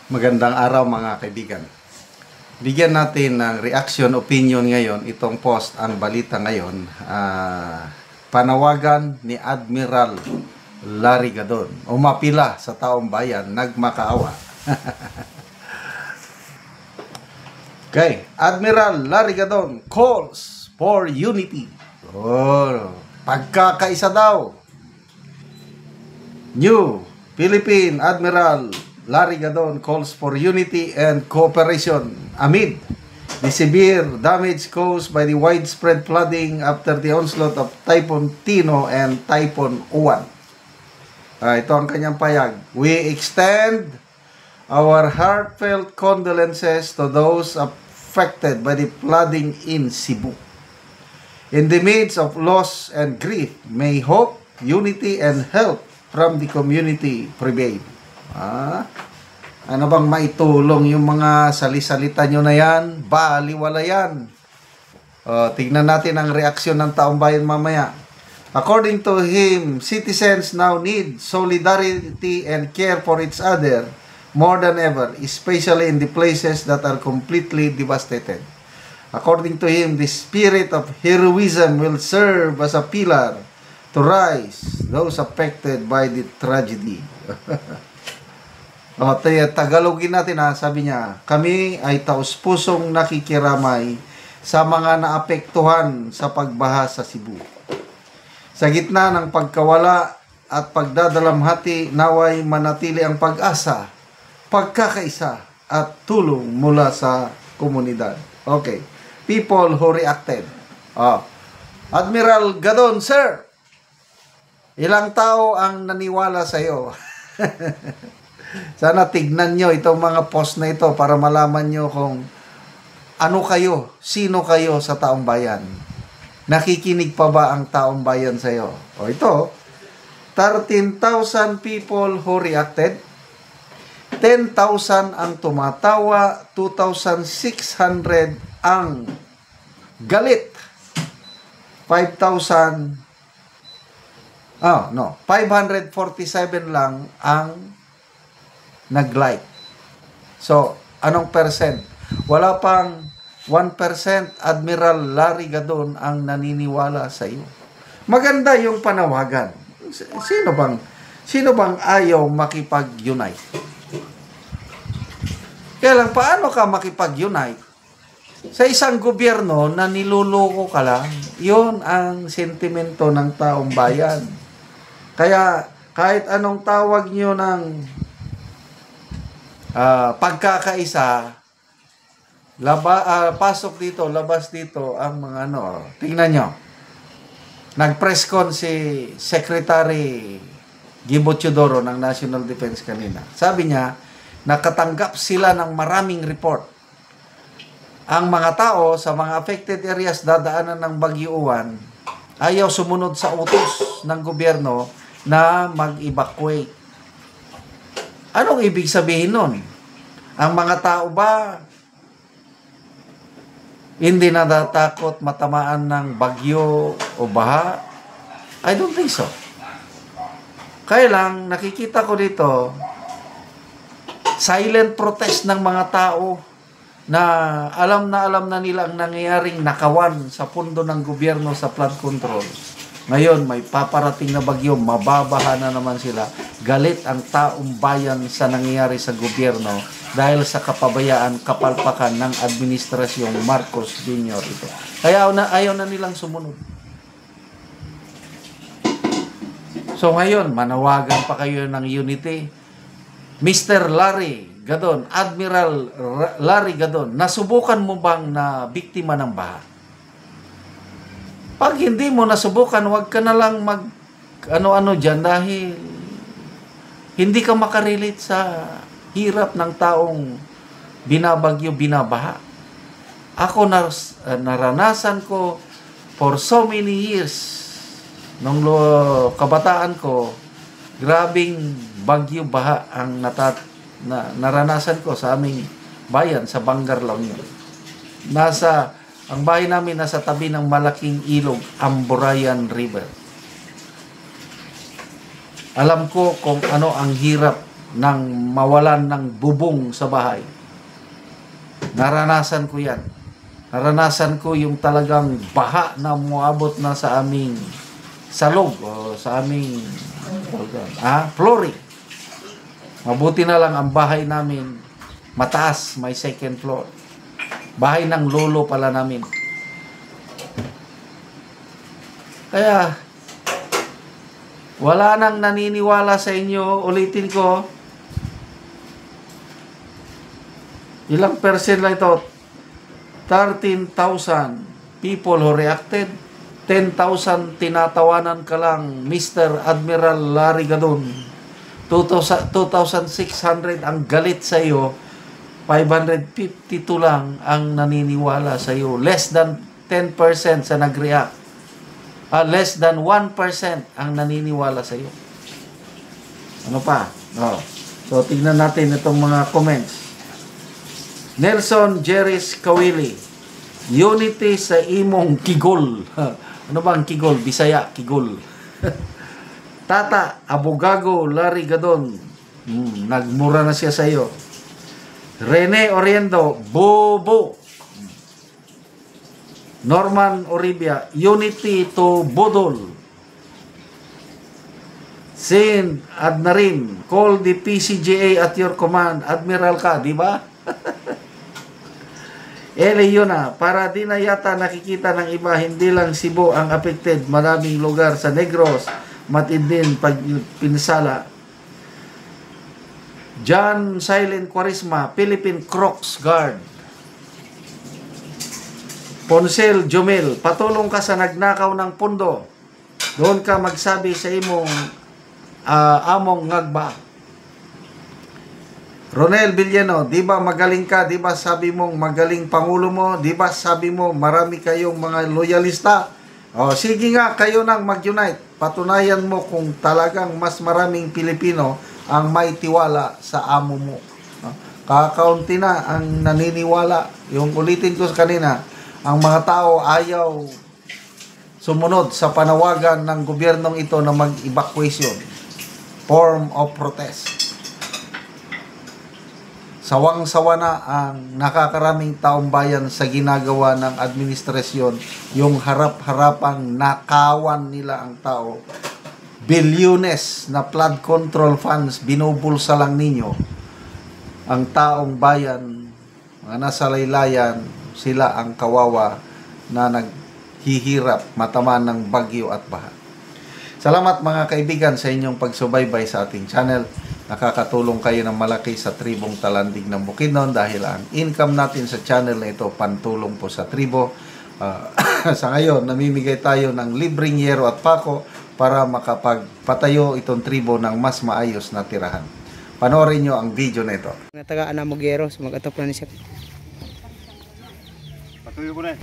Magandang araw mga kaibigan. Bigyan natin ng reaction, opinion ngayon itong post, ang balita ngayon. Panawagan ni Admiral Larry Gadon. Umapila sa taong bayan, nagmakaawa. Okay, Admiral Larry Gadon calls for unity. Pagkakaisa daw. New Philippine Admiral Larry Gadon calls for unity and cooperation amid the severe damage caused by the widespread flooding after the onslaught of Typhoon Tino and Typhoon Uwan. Ito ang kanyang payag. We extend our heartfelt condolences to those affected by the flooding in Cebu. In the midst of loss and grief, may hope, unity, and help from the community prevail. Ano bang maitulong yung mga salisalita nyo na yan? Baliwala yan. Tignan natin ang reaksyon ng taong bayan mamaya. According to him, citizens now need solidarity and care for each other more than ever, especially in the places that are completely devastated. According to him, the spirit of heroism will serve as a pillar to rise those affected by the tragedy. Tagalogin natin sabi niya, kami ay taus-pusong nakikiramay sa mga naapektuhan sa pagbaha sa Cebu. Sa gitna ng pagkawala at pagdadalamhati, naway manatili ang pag-asa, pagkakaisa at tulong mula sa komunidad. Okay, people who reacted. Admiral Gadon, sir, ilang tao ang naniwala sa iyo? Sana tignan nyo itong mga post na ito para malaman nyo kung ano kayo, sino kayo sa taong bayan. Nakikinig pa ba ang taong bayan sa iyo? Ito, 13,000 people who reacted, 10,000 ang tumatawa, 2,600 ang galit, 547 lang ang nag-like. So, anong percent? Wala pang 1% Admiral Larry Gadon ang naniniwala sa iyo. Maganda yung panawagan. Sino bang ayaw makipag-unite? Kaya lang, paano ka makipag-unite sa isang gobyerno na niluloko ka lang? Yun ang sentimento ng taong bayan. Kaya, kahit anong tawag nyo ng pagkakaisa, pasok dito, labas dito ang mga tingnan nyo. Nag-press con si Secretary Gibo Teodoro ng National Defense kanina. Sabi niya, nakatanggap sila ng maraming report. Ang mga tao sa mga affected areas dadaanan ng Bagyo Uwan ayaw sumunod sa utos ng gobyerno na mag-evacuate. Anong ibig sabihin nun? Ang mga tao ba hindi natatakot matamaan ng bagyo o baha? I don't think so. Kaya lang, nakikita ko dito, silent protest ng mga tao na alam na nila ang nangyayaring nakawan sa pundo ng gobyerno sa flood control. Ngayon, may paparating na bagyo, mababaha na naman sila. Galit ang taong bayan sa nangyayari sa gobyerno dahil sa kapabayaan, kapalpakan ng administrasyong Marcos Jr. ito. Kaya ayaw na nilang sumunod. So ngayon, manawagan pa kayo ng unity. Mr. Larry Gadon, Admiral Larry Gadon, nasubukan mo bang na biktima ng baha? Pag hindi mo nasubukan, wag ka na lang mag ano-ano dyan dahil hindi ka makarelate sa hirap ng taong binabagyo, binabaha. Ako naranasan ko for so many years nung kabataan ko, grabing bagyo baha ang naranasan ko sa aming bayan sa Bangar La Union. Ang bahay namin nasa tabi ng malaking ilog, Amburayan River. Alam ko kung ano ang hirap ng mawalan ng bubong sa bahay. Naranasan ko yan. Naranasan ko yung talagang baha na muabot na sa aming salog o sa aming flooring. Mabuti na lang ang bahay namin mataas, may second floor. Bahay ng lolo pala namin. Kaya wala nang naniniwala sa inyo. Ulitin ko, ilang percent lang ito? 13,000 people who reacted. 10,000 tinatawanan ka lang, Mr. Admiral Larry Gadon. 2,600 ang galit sa iyo. 552 lang ang naniniwala sa iyo. Less than 10% sa nag-react. Less than 1% ang naniniwala sa iyo. Ano pa? So, tignan natin itong mga comments. Nelson Jeris Kawili. Unity sa imong kigol. Ano ba ang kigol? Bisaya, kigol. Tata, Abogago, Larry Gadon. Nagmura na siya sa iyo. Rene Oriendo, Bobo. Norman Oribia, Unity to Bodol. Sin Adnarin, call the PCGA at your command. Admiral ka, di ba? Yuna, para di na yata nakikita ng iba, hindi lang Cebu ang affected. Maraming lugar sa Negros, matindin pag pinsala. John Silent Quaresma, Philippine Crocs Guard. Ponsel Jomel, patulong ka sa nagnakaw ng pundo. Doon ka magsabi sa imong among ngagba. Ronel Villano, di ba magaling ka? Di ba sabi mong magaling pangulo mo? Di ba sabi mo marami kayong mga loyalista? Sige nga, kayo nang mag-unite. Patunayan mo kung talagang mas maraming Pilipino ang may tiwala sa amo mo. Kakaunti na ang naniniwala. Yung ulitin ko kanina, ang mga tao ayaw sumunod sa panawagan ng gobyernong ito na mag-evacuation. Form of protest. Sawang-sawa na ang nakakaraming taong bayan sa ginagawa ng administrasyon, yung harap-harapang nakawan nila ang tao. Bilyones na flood control funds, binubulsa lang ninyo. Ang taong bayan, mga nasa laylayan, sila ang kawawa na naghihirap matamaan ng bagyo at baha. Salamat mga kaibigan sa inyong pagsubaybay sa ating channel. Nakakatulong kayo ng malaki sa tribong Talandig ng Bukidnon dahil ang income natin sa channel na ito pantulong po sa tribo. Sa ngayon, namimigay tayo ng libreng yero at pako para makapagpatayo itong tribo ng mas maayos na tirahan. Panoorin nyo ang video na ito. Natagaan na mag-yeros, mag-atop na siya. Patuloy ko na eh.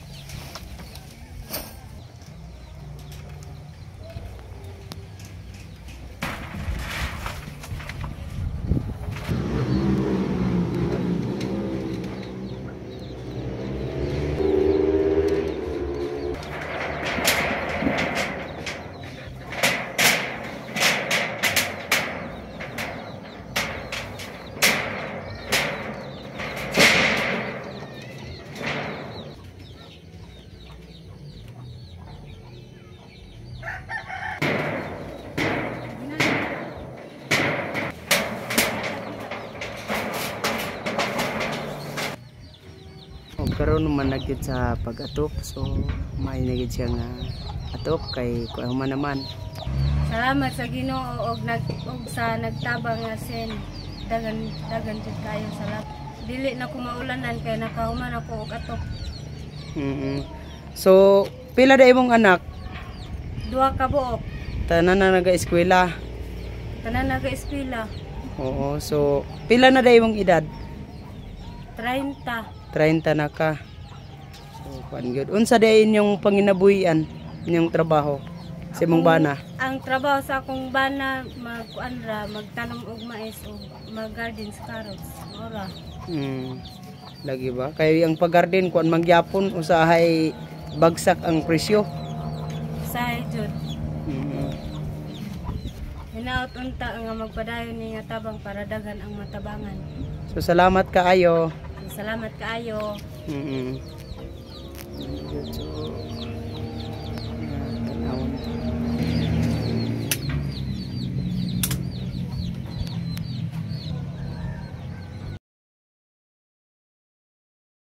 Karon naman nagkit sa pag-atop, so may nagit siya nga atop kay kuha man naman. Salamat sa Ginoo og sa nagtabang nga sen dagan jud kayo salamat. Dili na ko maulanan kay nakahuman ako og atop. So pila da imong anak? 2 ka buok. Tanan na naga-eskwela. Tanan naga-eskwela. Oo, so pila na da imong edad? 30. 30 na ka. So kuan gyud. Unsa da inyong panginabuhian, inyong trabaho sa imong bana? Ang trabaho sa akong bana magtanom og mais o mag-garden sa carrots. Ora. Lagi ba? Kay ang pag-garden kuan mangyapon usahay bagsak ang presyo. Sa jud. hinaot unta nga magpadayon ni nga tabang para daghan ang matabangan. So salamat kaayo. Salamat kaayo. So,